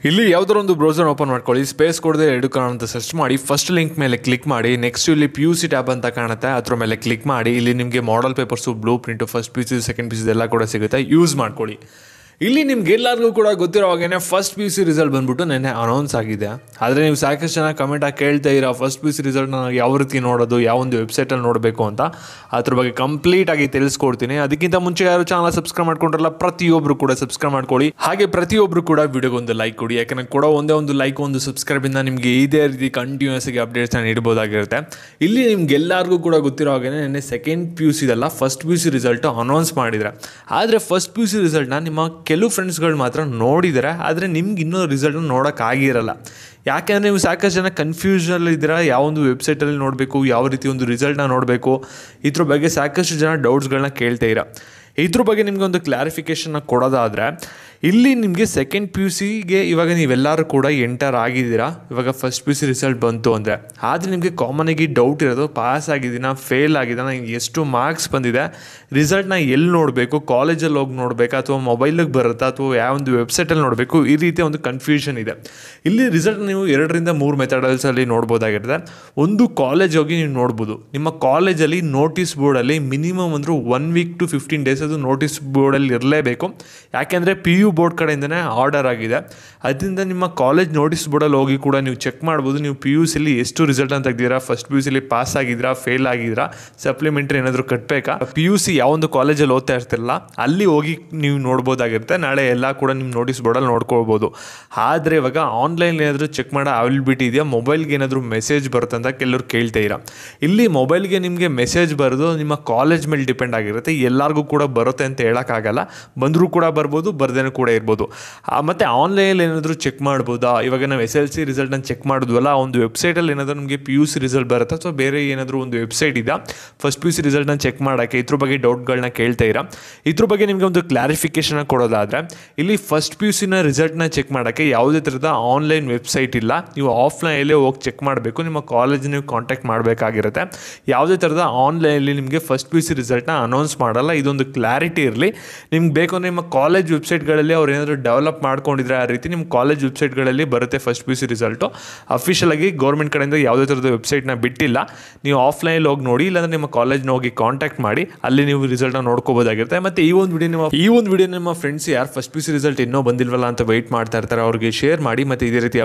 ಇಲ್ಲಿ ಯಾವುದಾದ್ರು ಒಂದು ಬ್ರೌಸರ್ ಓಪನ್ ಮಾಡ್ಕೊಳ್ಳಿ, ಸ್ಪೇಸ್ ಕೊಡದೆ ಎರಡು ಅಂತ ಸರ್ಚ್ ಮಾಡಿ, ಫಸ್ಟ್ ಲಿಂಕ್ ಮೇಲೆ ಕ್ಲಿಕ್ ಮಾಡಿ. ನೆಕ್ಸ್ಟ್ ಇಲ್ಲಿ PUC ಟ್ಯಾಬ್ ಅಂತ ಕಾಣುತ್ತೆ, ಅದ್ರ ಮೇಲೆ ಕ್ಲಿಕ್ ಮಾಡಿ. ಇಲ್ಲಿ ನಿಮಗೆ model papers, blue print, first PUC, second PUC ಎಲ್ಲ ಕೂಡ ಸಿಗುತ್ತೆ, ಯೂಸ್ ಮಾಡ್ಕೊಳ್ಳಿ. ಇಲ್ಲಿ ನಿಮ್ಗೆಲ್ಲರಿಗೂ ಕೂಡ ಗೊತ್ತಿರೋ ಹಾಗೇನೆ ಫಸ್ಟ್ PUC ರಿಸಲ್ಟ್ ಬಂದ್ಬಿಟ್ಟು ನೆನ್ನೆ ಅನೌನ್ಸ್ ಆಗಿದೆ. ಆದರೆ ನೀವು ಸಾಕಷ್ಟು ಜನ ಕಮೆಂಟಾಗಿ ಕೇಳ್ತಾ ಇರೋ ಫಸ್ಟ್ PUC ರಿಸಲ್ಟ್ನ ಯಾವ ರೀತಿ ನೋಡೋದು, ಯಾವೊಂದು ವೆಬ್ಸೈಟಲ್ಲಿ ನೋಡಬೇಕು ಅಂತ ಅದ್ರ ಬಗ್ಗೆ ಕಂಪ್ಲೀಟಾಗಿ ತಿಳಿಸ್ಕೊಡ್ತೀನಿ. ಅದಕ್ಕಿಂತ ಮುಂಚೆ ಯಾರು ಚಾನಲ್ ಸಬ್ಸ್ಕ್ರೈಬ್ ಮಾಡ್ಕೊಂಡ್ರಲ್ಲ, ಪ್ರತಿಯೊಬ್ಬರು ಕೂಡ ಸಬ್ಸ್ಕ್ರೈಬ್ ಮಾಡ್ಕೊಳ್ಳಿ. ಹಾಗೆ ಪ್ರತಿಯೊಬ್ಬರು ಕೂಡ ವಿಡಿಯೋಗೊಂದು ಲೈಕ್ ಕೊಡಿ, ಯಾಕಂದರೆ ಕೊಡೋ ಒಂದೇ ಒಂದು ಲೈಕ್, ಒಂದು ಸಬ್ಸ್ಕ್ರೈಬಿಂದ ನಿಮಗೆ ಇದೇ ರೀತಿ ಕಂಟಿನ್ಯೂಸ್ ಆಗಿ ಅಪ್ಡೇಟ್ಸ್ನ ನೀಡ್ಬೋದಾಗಿರುತ್ತೆ. ಇಲ್ಲಿ ನಿಮ್ಗೆಲ್ಲರಿಗೂ ಕೂಡ ಗೊತ್ತಿರೋ ಹಾಗೆ ನೆನ್ನೆ ಸೆಕೆಂಡ್ PUCದಲ್ಲ ಫಸ್ಟ್ PUC ರಿಸಲ್ಟು ಅನೌನ್ಸ್ ಮಾಡಿದರೆ. ಆದರೆ ಫಸ್ಟ್ PUC ರಿಸಲ್ಟ್ನ ನಿಮ್ಮ ಕೆಲವು ಫ್ರೆಂಡ್ಸ್ಗಳು ಮಾತ್ರ ನೋಡಿದ್ದಾರೆ, ಆದರೆ ನಿಮ್ಗೆ ಇನ್ನೂ ರಿಸಲ್ಟ್ನ ನೋಡೋಕ್ಕಾಗಿರಲ್ಲ. ಯಾಕೆಂದರೆ ನೀವು ಸಾಕಷ್ಟು ಜನ ಕನ್ಫ್ಯೂಷನಲ್ಲಿ ಇದ್ದೀರಾ, ಯಾವೊಂದು ವೆಬ್ಸೈಟಲ್ಲಿ ನೋಡಬೇಕು, ಯಾವ ರೀತಿ ಒಂದು ರಿಸಲ್ಟ್ನ ನೋಡಬೇಕು, ಇದ್ರ ಬಗ್ಗೆ ಸಾಕಷ್ಟು ಜನ ಡೌಟ್ಸ್ಗಳನ್ನ ಕೇಳ್ತೀರಾ. ಇದ್ರ ಬಗ್ಗೆ ನಿಮಗೆ ಒಂದು ಕ್ಲಾರಿಫಿಕೇಷನ್ನ ಕೊಡೋದಾದರೆ, ಇಲ್ಲಿ ನಿಮಗೆ ಸೆಕೆಂಡ್ PUCಗೆ ಇವಾಗ ನೀವೆಲ್ಲರೂ ಕೂಡ ಎಂಟರ್ ಆಗಿದ್ದೀರಾ. ಇವಾಗ ಫಸ್ಟ್ PUC ರಿಸಲ್ಟ್ ಬಂತು ಅಂದರೆ, ಆದರೆ ನಿಮಗೆ ಕಾಮನಾಗಿ ಡೌಟ್ ಇರೋದು, ಪಾಸ್ ಆಗಿದ್ದೀನಾ, ಫೇಲ್ ಆಗಿದ್ದಾನ, ಎಷ್ಟು ಮಾರ್ಕ್ಸ್ ಬಂದಿದೆ, ರಿಸಲ್ಟ್ನ ಎಲ್ಲಿ ನೋಡಬೇಕು, ಕಾಲೇಜಲ್ಲಿ ಹೋಗಿ ನೋಡಬೇಕಾ, ಅಥವಾ ಮೊಬೈಲಿಗೆ ಬರುತ್ತಾ, ಅಥವಾ ಯಾವೊಂದು ವೆಬ್ಸೈಟಲ್ಲಿ ನೋಡಬೇಕು, ಈ ರೀತಿಯ ಒಂದು ಕನ್ಫ್ಯೂಷನ್ ಇದೆ. ಇಲ್ಲಿ ರಿಸಲ್ಟ್ ನೀವು 2-3 ಮೆಥಡಲ್ಸಲ್ಲಿ ನೋಡ್ಬೋದಾಗಿರುತ್ತೆ. ಒಂದು, ಕಾಲೇಜ್ ಹೋಗಿ ನೀವು ನೋಡ್ಬೋದು. ನಿಮ್ಮ ಕಾಲೇಜಲ್ಲಿ ನೋಟಿಸ್ ಬೋರ್ಡಲ್ಲಿ ಮಿನಿಮಮ್ ಅಂದರೂ 1 ವೀಕ್ to 15 ಡೇಸ್ ಅದು ನೋಟಿಸ್ ಬೋರ್ಡಲ್ಲಿ ಇರಲೇಬೇಕು. ಯಾಕೆಂದರೆ PU ಬೋರ್ಡ್ ಕಡೆಯಿಂದನೇ ಆರ್ಡರ್ ಆಗಿದೆ. ಅದರಿಂದ ನಿಮ್ಮ ಕಾಲೇಜ್ ನೋಟಿಸ್ ಬೋರ್ಡಲ್ಲಿ ಹೋಗಿ ಕೂಡ ನೀವು ಚೆಕ್ ಮಾಡ್ಬೋದು, ನೀವು PUCಲಿ ಎಷ್ಟು ರಿಸಲ್ಟ್ ಅಂತ ತೆಗ್ದಿರಾ, ಫಸ್ಟ್ PUCಲಿ ಪಾಸ್ ಆಗಿದ್ದೀರಾ, ಫೇಲ್ ಆಗಿದ್ದೀರಾ, ಸಪ್ಲಿಮೆಂಟ್ರಿ ಏನಾದರೂ ಕಟ್ಟಬೇಕಾ, PUC ಯಾವೊಂದು ಕಾಲೇಜಲ್ಲಿ ಓದ್ತಾ ಇರ್ತಿರಲ್ಲ ಅಲ್ಲಿ ಹೋಗಿ ನೀವು ನೋಡ್ಬೋದಾಗಿರುತ್ತೆ. ನಾಳೆ ಎಲ್ಲ ಕೂಡ ನಿಮ್ಮ ನೋಟಿಸ್ ಬೋರ್ಡಲ್ಲಿ ನೋಡ್ಕೊಳ್ಬೋದು. ಆದರೆ ಇವಾಗ ಆನ್ಲೈನ್ ಏನಾದರೂ ಚೆಕ್ ಮಾಡೋ ಅವೈಲಬಿಲಿಟಿ ಇದೆಯಾ, ಮೊಬೈಲ್ಗೆ ಏನಾದರೂ ಮೆಸೇಜ್ ಬರುತ್ತೆ ಅಂತ ಕೆಲವರು ಕೇಳ್ತೀರಾ. ಇಲ್ಲಿ ಮೊಬೈಲ್ಗೆ ನಿಮಗೆ ಮೆಸೇಜ್ ಬರೋದು ನಿಮ್ಮ ಕಾಲೇಜ್ ಮೇಲೆ ಡಿಪೆಂಡ್ ಆಗಿರುತ್ತೆ. ಎಲ್ಲರಿಗೂ ಕೂಡ ಬರುತ್ತೆ ಅಂತ ಹೇಳೋಕ್ಕಾಗಲ್ಲ, ಬಂದರೂ ಕೂಡ ಬರ್ಬೋದು, ಬರ್ದೇನೂ ಕೂಡ ಇರ್ಬೋದು. ಮತ್ತು ಆನ್ಲೈನಲ್ಲಿ ಏನಾದರೂ ಚೆಕ್ ಮಾಡ್ಬೋದಾ, ಇವಾಗ ನಾವು SLC ರಿಸಲ್ಟನ್ನು ಚೆಕ್ ಮಾಡಿದ್ವಲ್ಲ, ಒಂದು ವೆಬ್ಸೈಟಲ್ಲಿ ಏನಾದರೂ ನಮಗೆ PUC ರಿಸಲ್ಟ್ ಬರುತ್ತೆ, ಅಥವಾ ಬೇರೆ ಏನಾದರೂ ಒಂದು ವೆಬ್ಸೈಟ್ ಇದೆ ಫಸ್ಟ್ PUC ರಿಸಲ್ಟ್ನ ಚೆಕ್ ಮಾಡೋಕ್ಕೆ, ಇದ್ರ ಬಗ್ಗೆ ಡೌಟ್ಗಳನ್ನ ಕೇಳ್ತೀರಾ. ಇದ್ರ ಬಗ್ಗೆ ನಿಮಗೆ ಒಂದು ಕ್ಲಾರಿಫಿಕೇಷನ್ ಕೊಡೋದಾದರೆ, ಇಲ್ಲಿ ಫಸ್ಟ್ PUCನ ರಿಸಲ್ಟ್ನ ಚೆಕ್ ಮಾಡೋಕ್ಕೆ ಯಾವುದೇ ಥರದ ಆನ್ಲೈನ್ ವೆಬ್ಸೈಟ್ ಇಲ್ಲ, ನೀವು ಆಫ್ಲೈನಲ್ಲೇ ಹೋಗಿ ಚೆಕ್ ಮಾಡಬೇಕು. ನಿಮ್ಮ ಕಾಲೇಜ್ ನೀವು ಕಾಂಟ್ಯಾಕ್ಟ್ ಮಾಡಬೇಕಾಗಿರುತ್ತೆ. ಯಾವುದೇ ಥರದ ಆನ್ಲೈನಲ್ಲಿ ನಿಮಗೆ ಫಸ್ಟ್ PUC ರಿಸಲ್ಟ್ನ ಅನೌನ್ಸ್ ಮಾಡಲ್ಲ. ಇದೊಂದು ಕ್ಲಾರಿಟಿ ಇರಲಿ. ನಿಮ್ಗೆ ಬೇಕು ಅಂದರೆ ನಿಮ್ಮ ಕಾಲೇಜ್ ವೆಬ್ಸೈಟ್ಗಳಲ್ಲಿ ಅವ್ರು ಏನಾದರೂ ಡೆವಲಪ್ ಮಾಡ್ಕೊಂಡಿದ್ರೆ ಆ ರೀತಿ ನಿಮ್ಮ ಕಾಲೇಜ್ ವೆಬ್ಸೈಟ್ಗಳಲ್ಲಿ ಬರುತ್ತೆ ಫಸ್ಟ್ PUC ರಿಸಲ್ಟು. ಅಫಿಷಿಯಲಾಗಿ ಗೌರ್ಮೆಂಟ್ ಕಡೆಯಿಂದ ಯಾವುದೇ ಥರದ ವೆಬ್ಸೈಟ್ನ ಬಿಟ್ಟಿಲ್ಲ. ನೀವು ಆಫ್ಲೈನಲ್ಲಿ ಹೋಗಿ ನೋಡಿ, ಇಲ್ಲಾಂದರೆ ನಿಮ್ಮ ಕಾಲೇಜ್ನ ಹೋಗಿ ಕಾಂಟ್ಯಾಕ್ಟ್ ಮಾಡಿ, ಅಲ್ಲಿ ನೀವು ರಿಸಲ್ಟ್ನ ನೋಡ್ಕೋಬೋದಾಗಿರುತ್ತೆ. ಮತ್ತು ಈ ಒಂದು ವಿಡಿಯೋ ನಿಮ್ಮ ಫ್ರೆಂಡ್ಸ್ ಯಾರು ಫಸ್ಟ್ PUC ರಿಸಲ್ಟ್ ಇನ್ನೂ ಬಂದಿಲ್ವಲ್ಲ ಅಂತ ವೆಯ್ಟ್ ಮಾಡ್ತಾ ಇರ್ತಾರೆ, ಅವ್ರಿಗೆ ಶೇರ್ ಮಾಡಿ. ಮತ್ತು ಇದೇ ರೀತಿ